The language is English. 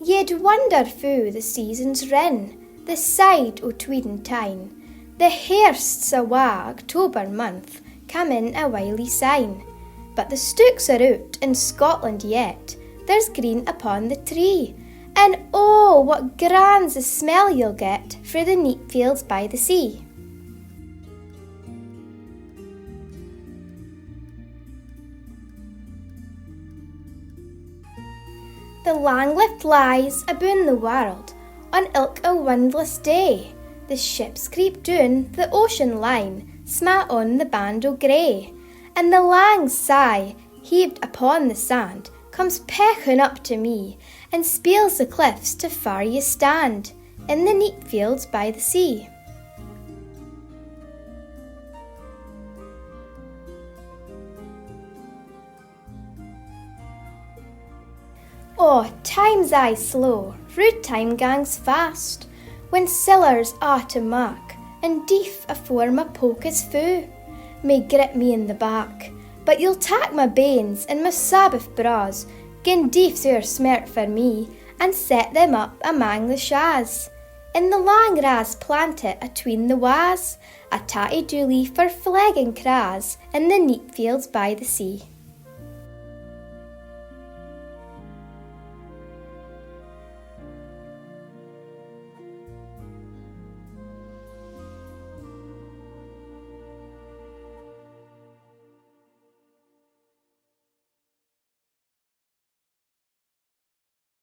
Ye'd wonder fu the seasons rin, the side o' Tweed and Tyne. The hairsts awa October month come in a wily sign. But the stooks are out in Scotland yet, there's green upon the tree. And oh, what grand's the smell you'll get frae the neep fields by the sea. The lang-lift lies aboon the world on ilk a windless day. The ships creep doon the ocean line, sma on the band o' grey. And the lang sigh, heaved upon the sand, comes pechin up to me, and speels the cliffs to far ye stand, in the neep fields by the sea. Oh, time's aye slow, rude time gangs fast, when sillers are to mark, and deef afore my poke is fu. May grip me in the back, but you'll tak my banes and my Sabbath bras, gin deef's oor smert for me, and set them up amang the shas. In the lang ras plant it atween the was, a tatty dooley for flegging cras, in the neep fields by the sea.